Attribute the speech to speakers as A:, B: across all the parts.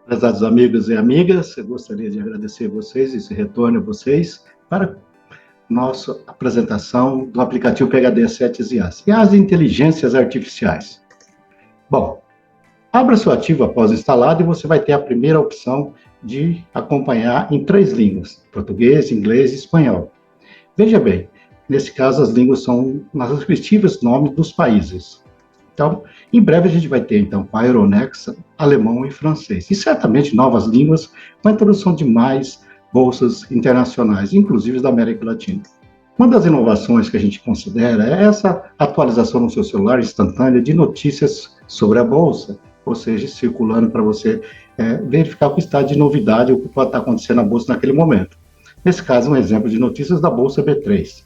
A: Prezados amigos e amigas, eu gostaria de agradecer a vocês, esse retorno a vocês, para nossa apresentação do aplicativo PHD-7 IAs. IAs e inteligências artificiais. Bom, abra seu ativo após instalado e você vai ter a primeira opção de acompanhar em 3 línguas, português, inglês e espanhol. Veja bem, nesse caso as línguas são nas respectivos nomes dos países. Então, em breve a gente vai ter, então, com a Euronext, alemão e francês. E certamente novas línguas com a introdução de mais bolsas internacionais, inclusive da América Latina. Uma das inovações que a gente considera é essa atualização no seu celular instantânea de notícias sobre a bolsa, ou seja, circulando para você verificar o que está de novidade, o que pode estar acontecendo na bolsa naquele momento. Nesse caso, um exemplo de notícias da Bolsa B3.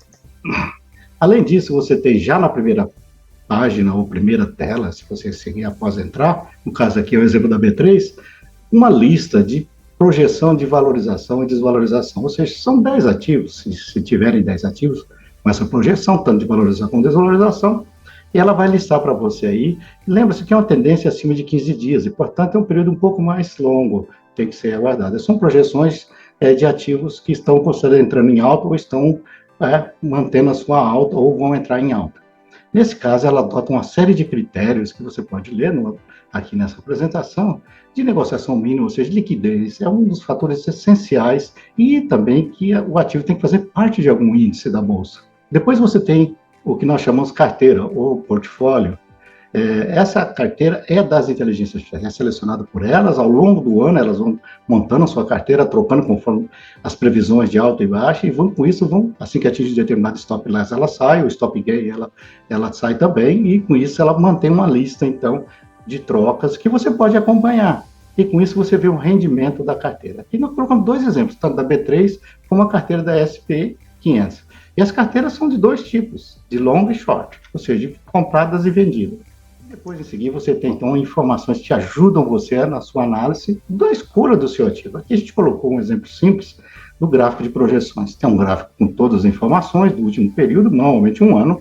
A: Além disso, você tem já na primeira página ou primeira tela, se você seguir após entrar, no caso aqui é o exemplo da B3, uma lista de projeção de valorização e desvalorização, ou seja, são 10 ativos, se tiverem 10 ativos, com essa projeção, tanto de valorização como desvalorização, e ela vai listar para você aí. Lembra-se que é uma tendência acima de 15 dias, e portanto é um período um pouco mais longo, tem que ser aguardado. São projeções de ativos que estão entrando em alta ou estão mantendo a sua alta ou vão entrar em alta. Nesse caso, ela adota uma série de critérios que você pode ler aqui nessa apresentação, de negociação mínima, ou seja, liquidez, é um dos fatores essenciais e também que o ativo tem que fazer parte de algum índice da bolsa. Depois você tem o que nós chamamos carteira ou portfólio. Essa carteira é das inteligências artificiais, é selecionada por elas, ao longo do ano elas vão montando a sua carteira, trocando conforme as previsões de alta e baixa, e com isso, assim que atinge determinado stop loss, ela sai, o stop gain ela sai também, e com isso ela mantém uma lista, então, de trocas que você pode acompanhar, e com isso você vê o rendimento da carteira. Aqui nós colocamos 2 exemplos, tanto da B3 como a carteira da SP500. E as carteiras são de 2 tipos, de long e short, ou seja, de compradas e vendidas. Depois, em seguida, você tem, então, informações que te ajudam você na sua análise da escolha do seu ativo. Aqui a gente colocou um exemplo simples do gráfico de projeções. Tem um gráfico com todas as informações do último período, normalmente um ano,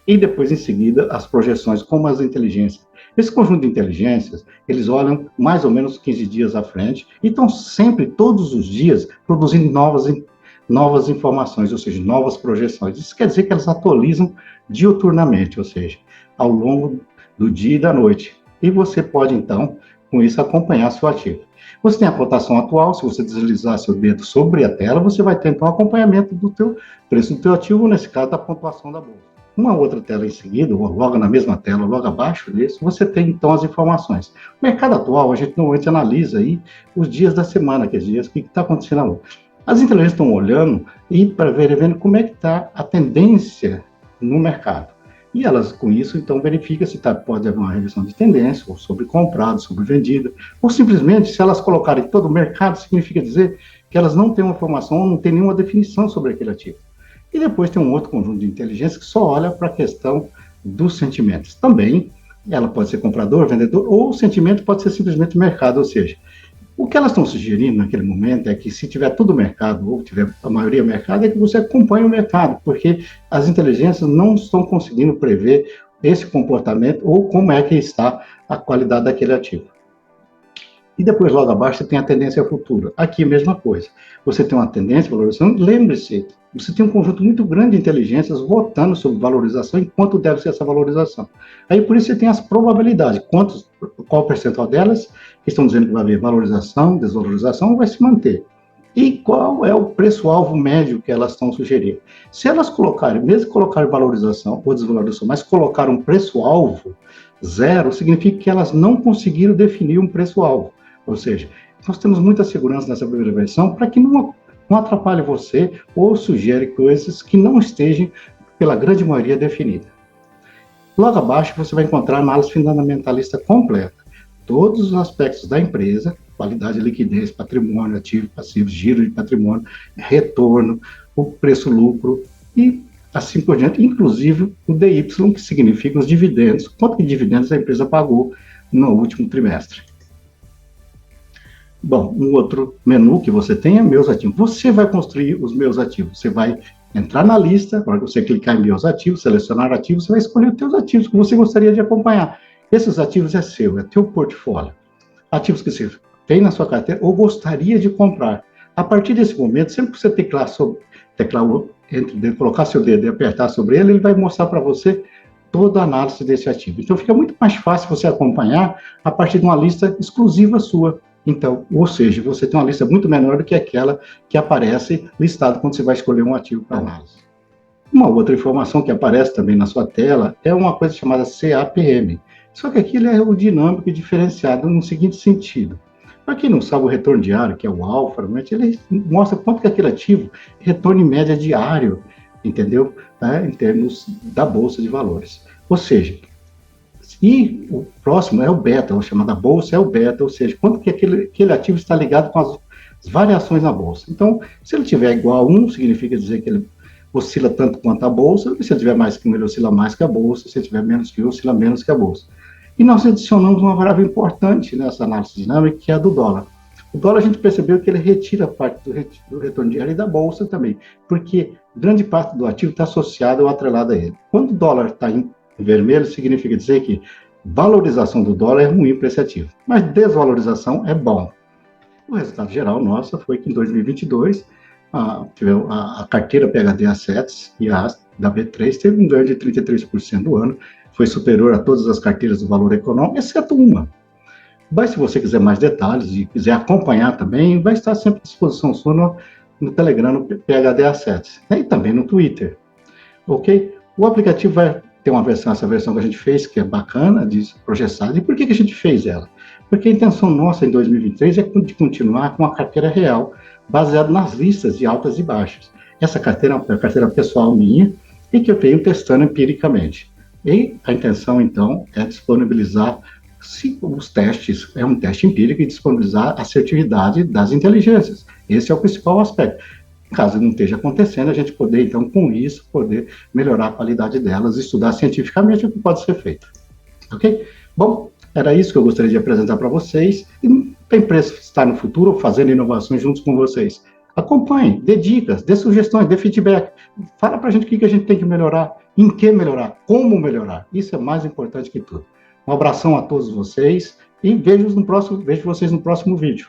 A: e depois, em seguida, as projeções como as inteligências. Esse conjunto de inteligências, eles olham mais ou menos 15 dias à frente e estão sempre, todos os dias, produzindo novas informações, ou seja, novas projeções. Isso quer dizer que elas atualizam diuturnamente, ou seja, ao longo do dia e da noite. E você pode, então, com isso, acompanhar seu ativo. Você tem a cotação atual, se você deslizar seu dedo sobre a tela, você vai ter, então, acompanhamento do preço do teu ativo, nesse caso, da pontuação da bolsa. Uma outra tela em seguida, ou logo na mesma tela, logo abaixo disso, você tem, então, as informações. O mercado atual, a gente normalmente analisa aí os dias da semana, que dias, o que está acontecendo lá. As inteligências estão olhando e para vendo como é que está a tendência no mercado. E elas, com isso, então, verificam se pode haver uma revisão de tendência, ou sobre comprado, sobre vendida, ou simplesmente, se elas colocarem todo o mercado, significa dizer que elas não têm uma informação, não têm nenhuma definição sobre aquele ativo. E depois tem um outro conjunto de inteligência que só olha para a questão dos sentimentos. Também, ela pode ser comprador, vendedor, ou o sentimento pode ser simplesmente mercado, ou seja, o que elas estão sugerindo naquele momento é que se tiver todo o mercado, ou tiver a maioria mercado, é que você acompanhe o mercado, porque as inteligências não estão conseguindo prever esse comportamento ou como é que está a qualidade daquele ativo. E depois, logo abaixo, você tem a tendência futura. Aqui, a mesma coisa. Você tem uma tendência, valorização, lembre-se, você tem um conjunto muito grande de inteligências votando sobre valorização e quanto deve ser essa valorização. Aí, por isso, você tem as probabilidades. Qual o percentual delas que estão dizendo que vai haver valorização, desvalorização, vai se manter. E qual é o preço-alvo médio que elas estão sugerindo. Se elas colocarem, mesmo colocarem valorização ou desvalorização, mas colocar um preço-alvo zero, significa que elas não conseguiram definir um preço-alvo. Ou seja, nós temos muita segurança nessa primeira versão para que não atrapalhe você ou sugere coisas que não estejam, pela grande maioria, definidas. Logo abaixo, você vai encontrar a análise fundamentalista completa. Todos os aspectos da empresa, qualidade, liquidez, patrimônio, ativo, passivo, giro de patrimônio, retorno, o preço-lucro e assim por diante, inclusive o DY, que significa os dividendos, quanto de dividendos a empresa pagou no último trimestre. Bom, um outro menu que você tem é meus ativos. Você vai construir os meus ativos. Você vai entrar na lista, para você clicar em meus ativos, selecionar ativos, você vai escolher os seus ativos que você gostaria de acompanhar. Esses ativos é seu, é teu portfólio. Ativos que você tem na sua carteira ou gostaria de comprar. A partir desse momento, sempre que você colocar seu dedo e apertar sobre ele, ele vai mostrar para você toda a análise desse ativo. Então, fica muito mais fácil você acompanhar a partir de uma lista exclusiva sua. Então, ou seja, você tem uma lista muito menor do que aquela que aparece listada quando você vai escolher um ativo para análise. Uma outra informação que aparece também na sua tela é uma coisa chamada CAPM. Só que aqui ele é o dinâmico e diferenciado no seguinte sentido. Para quem não sabe, o retorno diário, que é o alfa, ele mostra quanto que aquele ativo retorna em média diário, entendeu? Em termos da Bolsa de Valores. Ou seja, e o próximo é o beta, o chamado bolsa é o beta, ou seja, quanto que aquele ativo está ligado com as variações na Bolsa. Então, se ele tiver igual a 1, significa dizer que ele oscila tanto quanto a Bolsa, e se ele tiver mais que 1, ele oscila mais que a Bolsa, se ele tiver menos que 1, oscila menos que a Bolsa. E nós adicionamos uma variável importante nessa análise dinâmica, que é a do dólar. O dólar a gente percebeu que ele retira parte do retorno diário e da Bolsa também, porque grande parte do ativo está associado ou atrelado a ele. Quando o dólar está em vermelho, significa dizer que valorização do dólar é ruim para esse ativo, mas desvalorização é bom. O resultado geral nosso foi que em 2022, a carteira PHD Assets e a da B3 teve um ganho de 33% do ano, foi superior a todas as carteiras do valor econômico, exceto uma. Mas se você quiser mais detalhes e quiser acompanhar também, vai estar sempre à disposição sua no Telegram, no PHD Assets, e também no Twitter, ok? O aplicativo vai ter essa versão que a gente fez, que é bacana, processada. E por que a gente fez ela? Porque a intenção nossa em 2023 é de continuar com a carteira real, baseada nas listas de altas e baixas. Essa carteira é uma carteira pessoal minha e que eu venho testando empiricamente. E a intenção, então, é disponibilizar os testes, é um teste empírico, e disponibilizar a assertividade das inteligências. Esse é o principal aspecto. Caso não esteja acontecendo, a gente poder, então, com isso, poder melhorar a qualidade delas, estudar cientificamente o que pode ser feito. Ok? Bom, era isso que eu gostaria de apresentar para vocês. E não tem preço estar no futuro fazendo inovações juntos com vocês. Acompanhe, dê dicas, dê sugestões, dê feedback. Fala para a gente o que a gente tem que melhorar, em que melhorar, como melhorar. Isso é mais importante que tudo. Um abração a todos vocês e vejo vocês no próximo vídeo.